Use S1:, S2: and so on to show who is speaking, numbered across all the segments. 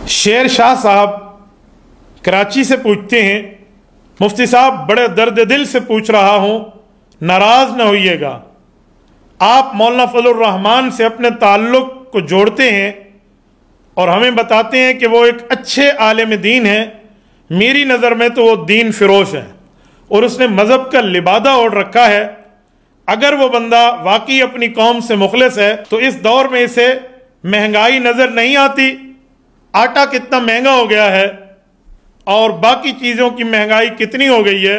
S1: شیر شاہ صاحب کراچی سے پوچھتے ہیں، مفتی صاحب بڑے درد دل سے پوچھ رہا ہوں، ناراض نہ ہوئیے گا، آپ مولانا فضل الرحمان سے اپنے تعلق کو جوڑتے ہیں اور ہمیں بتاتے ہیں کہ وہ ایک اچھے عالم دین ہیں، میری نظر میں تو وہ دین فروش ہے اور اس نے مذہب کا لبادہ اوڑھ رکھا ہے۔ اگر وہ بندہ واقعی اپنی قوم سے مخلص ہے تو اس دور میں اسے مہنگائی نظر نہیں آتی؟ آٹا کتنا مہنگا ہو گیا ہے اور باقی چیزوں کی مہنگائی کتنی ہو گئی ہے،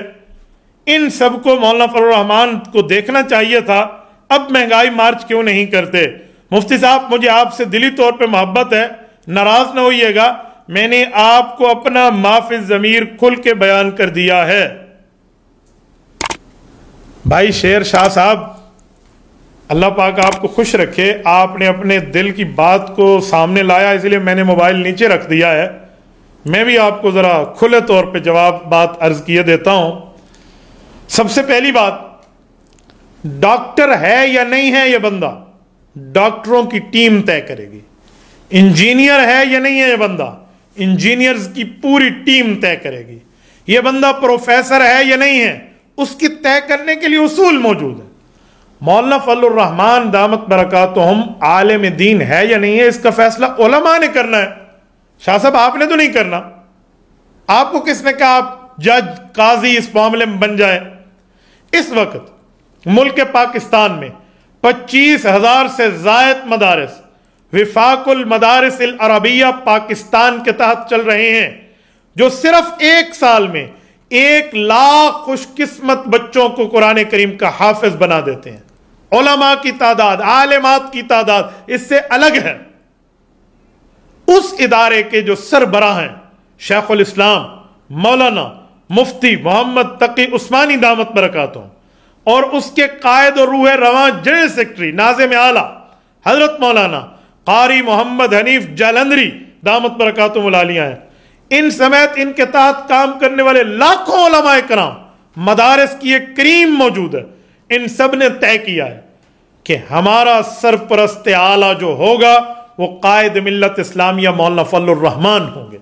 S1: ان سب کو مولانا فضل الرحمان کو دیکھنا چاہیے تھا۔ اب مہنگائی مارچ کیوں نہیں کرتے؟ مفتی صاحب مجھے آپ سے دلی طور پہ محبت ہے، ناراض نہ ہوئیے گا، میں نے آپ کو اپنا معاف ضمیر کھل کے بیان کر دیا ہے۔ بھائی شیر شاہ صاحب، اللہ پاک آپ کو خوش رکھے، آپ نے اپنے دل کی بات کو سامنے لایا، اس لیے میں نے موبائل نیچے رکھ دیا ہے، میں بھی آپ کو ذرا کھلے طور پہ جواب بات عرض کیے دیتا ہوں۔ سب سے پہلی بات، ڈاکٹر ہے یا نہیں ہے یہ بندہ، ڈاکٹروں کی ٹیم طے کرے گی۔ انجینئر ہے یا نہیں ہے یہ بندہ، انجینئرز کی پوری ٹیم طے کرے گی۔ یہ بندہ پروفیسر ہے یا نہیں ہے، اس کی طے کرنے کے لیے اصول موجود ہیں۔ مولانا فضل الرحمان دامت برکاتہم عالم دین ہے یا نہیں ہے، اس کا فیصلہ علماء نے کرنا ہے۔ شاہ صاحب آپ نے تو نہیں کرنا، آپ کو کس نے کہا آپ جج قاضی اس معاملے میں بن جائیں؟ اس وقت ملک پاکستان میں 25,000 سے زائد مدارس وفاق المدارس العربیہ پاکستان کے تحت چل رہے ہیں، جو صرف ایک سال میں 1,00,000 خوش قسمت بچوں کو قرآن کریم کا حافظ بنا دیتے ہیں۔ علماء کی تعداد، عالمات کی تعداد اس سے الگ ہے۔ اس ادارے کے جو سربراہ ہیں شیخ الاسلام مولانا مفتی محمد تقی عثمانی دامت برکاتہم، اور اس کے قائد اور روح رواں جنرل سیکرٹری ناظم اعلیٰ حضرت مولانا قاری محمد حنیف جالندری دامت برکاتہم العالیہ ہیں، ان سمیت ان کے تحت کام کرنے والے لاکھوں علماء کرام، مدارس کی ایک کریم موجود ہے، ان سب نے طے کیا ہے کہ ہمارا سرپرست اعلیٰ جو ہوگا وہ قائد ملت اسلامیہ مولانا فضل الرحمان ہوں گے۔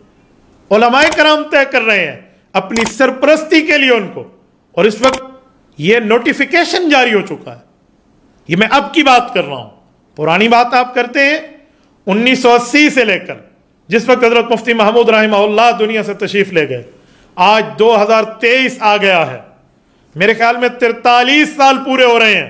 S1: علماء کرام طے کر رہے ہیں اپنی سرپرستی کے لیے ان کو، اور اس وقت یہ نوٹیفیکیشن جاری ہو چکا ہے۔ یہ میں اب کی بات کر رہا ہوں، پرانی بات آپ کرتے ہیں 1980 سے لے کر جس وقت حضرت مفتی محمود رحمہ اللہ دنیا سے تشریف لے گئے، آج 2023 آ گیا ہے، میرے خیال میں 43 سال پورے ہو رہے ہیں،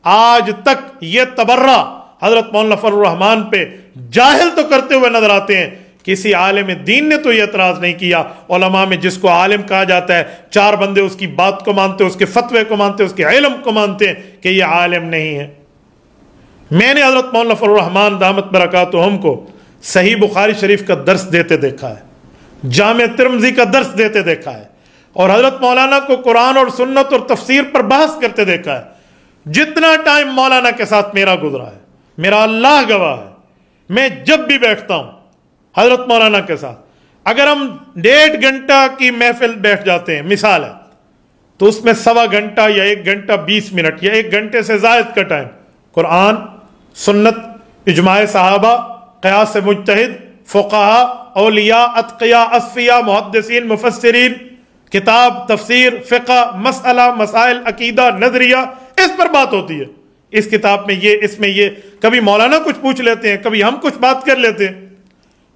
S1: آج تک یہ تبرہ حضرت مولانا فضل الرحمان پہ جاہل تو کرتے ہوئے نظر آتے ہیں، کسی عالم دین نے تو یہ اعتراض نہیں کیا۔ علماء میں جس کو عالم کہا جاتا ہے، 4 بندے اس کی بات کو مانتے، اس کے فتوے کو مانتے، اس کے علم کو مانتے ہیں کہ یہ عالم نہیں ہے۔ میں نے حضرت مولانا فضل الرحمان دامت برکاتہم کو صحیح بخاری شریف کا درس دیتے دیکھا ہے، جامع ترمذی کا درس دیتے دیکھا ہے، اور حضرت مولانا کو قرآن اور سنت اور تفسیر پر بحث کرتے دیکھا ہے۔ جتنا ٹائم مولانا کے ساتھ میرا گزرا ہے، میرا اللہ گواہ ہے، میں جب بھی بیٹھتا ہوں حضرت مولانا کے ساتھ، اگر ہم 1.5 گھنٹہ کی محفل بیٹھ جاتے ہیں مثال ہے، تو اس میں 1.25 گھنٹہ یا 1 گھنٹہ 20 منٹ یا 1 گھنٹے سے زائد کا ٹائم قرآن، سنت، اجماع صحابہ، قیاس مجتہد، فقہاء، اولیاء، اتقیاء، اصفیاء، محدثین، مفسرین، کتاب، تفسیر، فقہ، مسئلہ، مسائل، عقیدہ، نظریہ، اس پر بات ہوتی ہے۔ اس کتاب میں یہ، اس میں یہ، کبھی مولانا کچھ پوچھ لیتے ہیں، کبھی ہم کچھ بات کر لیتے ہیں۔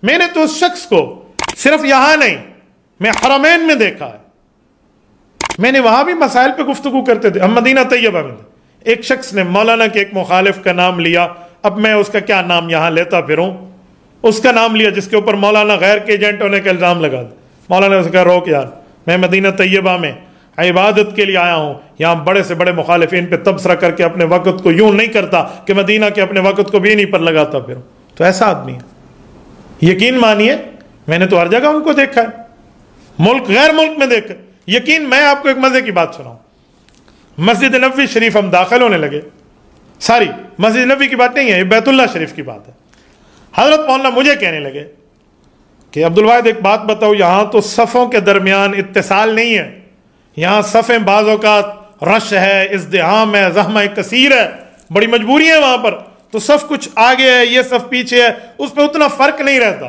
S1: میں نے تو اس شخص کو صرف یہاں نہیں، میں حرمین میں دیکھا ہے، میں نے وہاں بھی مسائل پہ گفتگو کرتے تھے، ہم مدینہ طیبہ میں تھے، ایک شخص نے مولانا کے ایک مخالف کا نام لیا، اب میں اس کا کیا نام یہاں لیتا پھروں، اس کا نام لیا جس کے اوپر مولانا غیر کے ایجنٹ ہونے کا الزام لگا دیا۔ مولانا نے اسے کہا روک یار، میں مدینہ طیبہ میں عبادت کے لیے آیا ہوں، یہاں بڑے سے بڑے مخالفین پہ تبصرہ کر کے اپنے وقت کو یوں نہیں کرتا کہ مدینہ کے اپنے وقت کو بھی نہیں پر لگاتا پھروں۔ تو ایسا آدمی ہے، یقین مانیے میں نے تو ہر جگہ ان کو دیکھا ہے، ملک غیر ملک میں دیکھا۔ یقین، میں آپ کو ایک مزے کی بات سناؤں، مسجد نبوی شریف ہم داخل ہونے لگے، ساری مسجد نبوی کی بات نہیں ہے، یہ بیت اللہ شریف کی بات ہے۔ حضرت مولانا مجھے کہنے لگے کہ عبدالواحد ایک بات بتاؤ، یہاں تو صفوں کے درمیان اتصال نہیں ہے، یہاں صفیں بعض اوقات رش ہے، ازدحام ہے، زحمہ کثیر ہے، بڑی مجبوری ہے وہاں پر، تو صف کچھ آگے ہے، یہ صف پیچھے ہے، اس میں اتنا فرق نہیں رہتا۔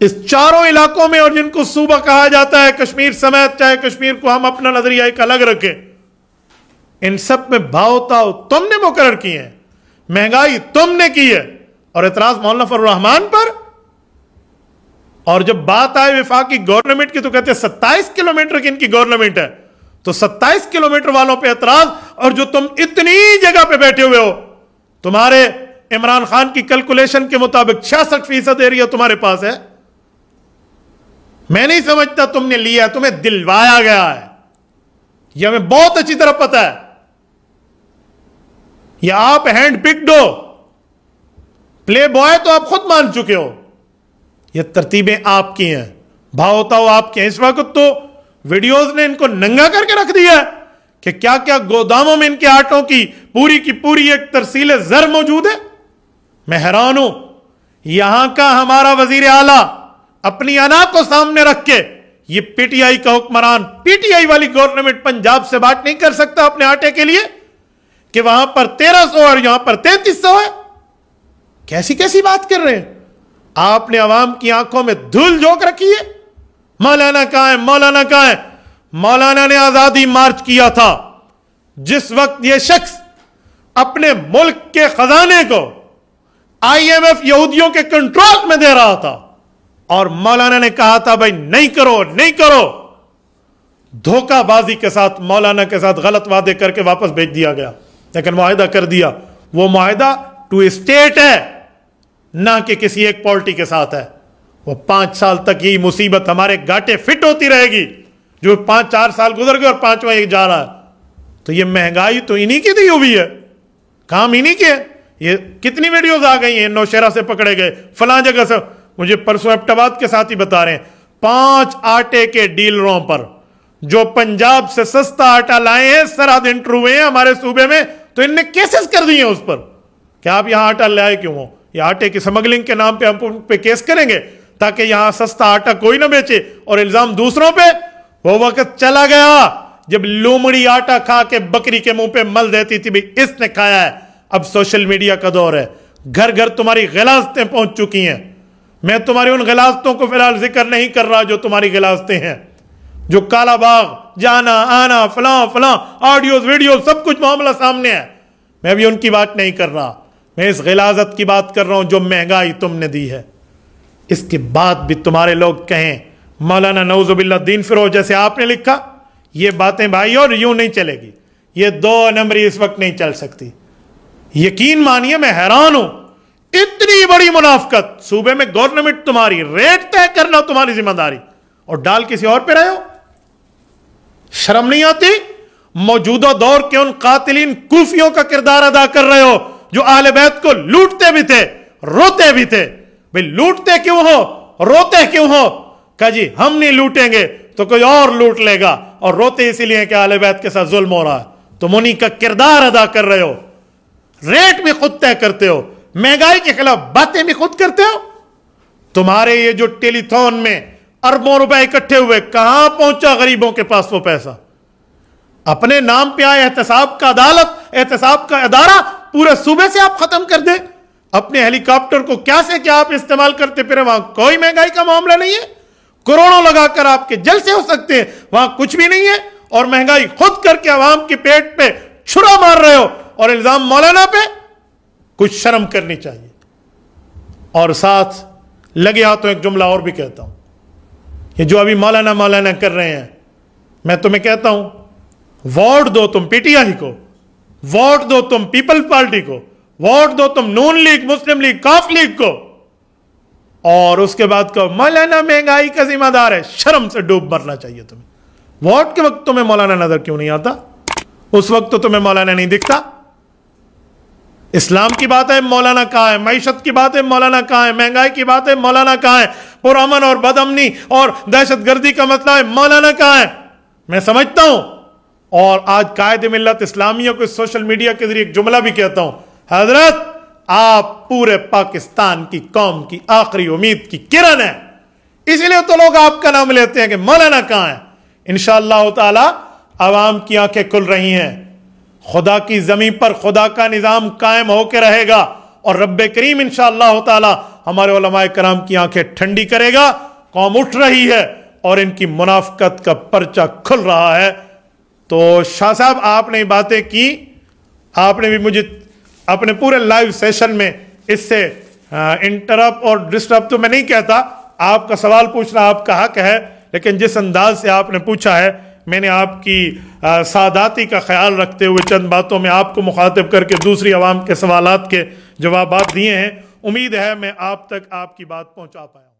S1: اس چاروں علاقوں میں، اور جن کو صوبہ کہا جاتا ہے کشمیر سمیت، چاہے کشمیر کو ہم اپنا نظریہ ایک الگ رکھیں، ان سب میں بھاؤ تاؤ تم نے مقرر کیے ہیں، مہنگائی تم نے کی ہے، اور اعتراض مولانا فضل الرحمان پر؟ اور جب بات آئے وفاقی گورنمنٹ کی تو کہتے ہیں 27 کلومیٹر کی ان کی گورنمنٹ ہے، تو 27 کلومیٹر والوں پہ اعتراض، اور جو تم اتنی جگہ پہ بیٹھے ہوئے ہو، تمہارے عمران خان کی کیلکولیشن کے مطابق 66% ایریا تمہارے پاس ہے۔ میں نہیں سمجھتا تم نے لیا، تمہیں دلوایا گیا ہے، یہ ہمیں بہت اچھی طرح پتا ہے، یہ آپ ہینڈ پکڈ ہو، پلے بوائے تو آپ خود مان چکے ہو، یہ ترتیبیں آپ کی ہیں، بھاؤ تاؤ آپ کے ہیں۔ اس وقت تو ویڈیوز نے ان کو ننگا کر کے رکھ دیا ہے کہ کیا کیا گوداموں میں ان کے آٹوں کی پوری ایک ترسیل زر موجود ہے۔ میں حیران ہوں، یہاں کا ہمارا وزیر اعلیٰ اپنی انا کو سامنے رکھ کے یہ پی ٹی آئی کا حکمران، پی ٹی آئی والی گورنمنٹ پنجاب سے بات نہیں کر سکتا اپنے آٹے کے لیے کہ وہاں پر 1300 اور یہاں پر 3300 ہے۔ کیسی بات کر رہے ہیں آپ؟ نے عوام کی آنکھوں میں دھول جھونک رکھی ہے۔ مولانا کہاں ہے؟ مولانا کہاں ہے؟ مولانا نے آزادی مارچ کیا تھا جس وقت یہ شخص اپنے ملک کے خزانے کو آئی ایم ایف یہودیوں کے کنٹرول میں دے رہا تھا، اور مولانا نے کہا تھا بھائی نہیں کرو، دھوکہ بازی کے ساتھ مولانا کے ساتھ غلط وعدے کر کے واپس بھیج دیا گیا، لیکن معاہدہ کر دیا۔ وہ معاہدہ ٹو اسٹیٹ ہے، نہ کہ کسی ایک پارٹی کے ساتھ ہے۔ وہ 5 سال تک یہی مصیبت ہمارے گاٹے فٹ ہوتی رہے گی، جو 4 سال گزر گئے اور 5واں ایک جا رہا ہے۔ تو یہ مہنگائی تو انہی کی دی ہوئی ہے، کام انہی کے۔ یہ کتنی ویڈیوز آ گئی ہیں، نوشہرہ سے پکڑے گئے، فلاں جگہ سے، مجھے پرسوں ایبٹ کے ساتھ ہی بتا رہے ہیں 5 آٹے کے ڈیلروں پر جو پنجاب سے سستا آٹا لائے ہیں، سرحد انٹر ہوئے ہیں ہمارے صوبے میں، تو ان نے کیسز کر دیے ہیں اس پر کہ آپ یہاں آٹا لے آئے کیوں ہو؟ یہ آٹے کی سمگلنگ کے نام پہ ہم پہ کیس کریں گے تاکہ یہاں سستا آٹا کوئی نہ بیچے، اور الزام دوسروں پہ۔ وہ وقت چلا گیا جب لومڑی آٹا کھا کے بکری کے منہ پہ مل دیتی تھی بھی اس نے کھایا ہے۔ اب سوشل میڈیا کا دور ہے، گھر گھر تمہاری غلاظتیں پہنچ چکی ہیں۔ میں تمہاری ان غلاظتوں کو فی الحال ذکر نہیں کر رہا جو تمہاری غلاظتیں ہیں، جو کالا باغ، جانا آنا، فلاں آڈیوز ویڈیوز سب کچھ معاملہ سامنے ہے، میں ابھی ان کی بات نہیں کر رہا، میں اس غلاظت کی بات کر رہا ہوں جو مہنگائی تم نے دی ہے۔ اس کے بعد بھی تمہارے لوگ کہیں مولانا نعوذ باللہ دین فروغ جیسے آپ نے لکھا، یہ باتیں بھائی اور یوں نہیں چلے گی، یہ 2 نمبری اس وقت نہیں چل سکتی۔ یقین مانیے میں حیران ہوں، اتنی بڑی منافقت، صوبے میں گورنمنٹ تمہاری، ریٹ طے کرنا تمہاری ذمہ داری، اور ڈال کسی اور پہ رہے ہو۔ شرم نہیں آتی؟ موجودہ دور کے ان قاتلین کوفیوں کا کردار ادا کر رہے ہو جو اہل بیت کو لوٹتے بھی تھے، روتے بھی تھے۔ بھئی لوٹتے کیوں ہو، روتے کیوں ہو؟ کہا جی ہم نہیں لوٹیں گے تو کوئی اور لوٹ لے گا، اور روتے اسی لیے کہ اہل بیت کے ساتھ ظلم ہو رہا ہے۔ تم انہی کا کردار ادا کر رہے ہو، ریٹ بھی خود طے کرتے ہو، مہنگائی کے خلاف باتیں بھی خود کرتے ہو۔ تمہارے یہ جو ٹیلی تھون میں اربوں روپے اکٹھے ہوئے، کہاں پہنچا غریبوں کے پاس وہ پیسہ؟ اپنے نام پہ آئے احتساب کا عدالت، احتساب کا ادارہ پورے صوبے سے آپ ختم کر دیں۔ اپنے ہیلی کاپٹر کو کیا سے کیا آپ استعمال کرتے پھرے، وہاں کوئی مہنگائی کا معاملہ نہیں ہے، کروڑوں لگا کر آپ کے جلسے ہو سکتے ہیں، وہاں کچھ بھی نہیں ہے، اور مہنگائی خود کر کے عوام کے پیٹ پہ چھرا مار رہے ہو، اور الزام مولانا پہ۔ کچھ شرم کرنی چاہیے۔ اور ساتھ لگے ہاتھوں ایک جملہ اور بھی کہتا ہوں، یہ جو ابھی مولانا کر رہے ہیں، میں تمہیں کہتا ہوں ووٹ دو تم پی ٹی آئی کو، ووٹ دو تم پیپلز پارٹی کو، ووٹ دو تم نون لیگ، مسلم لیگ، کاف لیگ کو، اور اس کے بعد کہو مولانا مہنگائی کا ذمہ دار ہے۔ شرم سے ڈوب مرنا چاہیے تمہیں۔ ووٹ کے وقت تمہیں مولانا نظر کیوں نہیں آتا؟ اس وقت تو تمہیں مولانا نہیں دکھتا۔ اسلام کی بات ہے مولانا کہاں ہے، معیشت کی بات ہے مولانا کہاں ہے، مہنگائی کی بات ہے مولانا کہاں ہے، پرامن اور بدامنی اور دہشت گردی کا مسئلہ ہے مولانا کہاں ہے؟ میں سمجھتا ہوں، اور آج قائد ملت اسلامیہ کو سوشل میڈیا کے ذریعے ایک جملہ بھی کہتا ہوں، حضرت آپ پورے پاکستان کی قوم کی آخری امید کی کرن ہے، اسی لیے تو لوگ آپ کا نام لیتے ہیں کہ مولانا کہاں ہے۔ انشاءاللہ تعالی عوام کی آنکھیں کھل رہی ہیں، خدا کی زمین پر خدا کا نظام قائم ہو کے رہے گا، اور رب کریم انشاءاللہ تعالی ہمارے علماء کرام کی آنکھیں ٹھنڈی کرے گا. قوم اٹھ رہی ہے اور ان کی منافقت کا پرچہ کھل رہا ہے. تو شاہ صاحب آپ نے باتیں کی, آپ نے بھی مجھے اپنے پورے لائیو سیشن میں اس سے انٹرپ اور ڈسٹرپ تو میں نہیں کہتا, آپ کا سوال پوچھنا آپ کا حق ہے, لیکن جس انداز سے آپ نے پوچھا ہے میں نے آپ کی سعادتی کا خیال رکھتے ہوئے چند باتوں میں آپ کو مخاطب کر کے دوسری عوام کے سوالات کے جوابات دیے ہیں. امید ہے میں آپ تک آپ کی بات پہنچا پایا.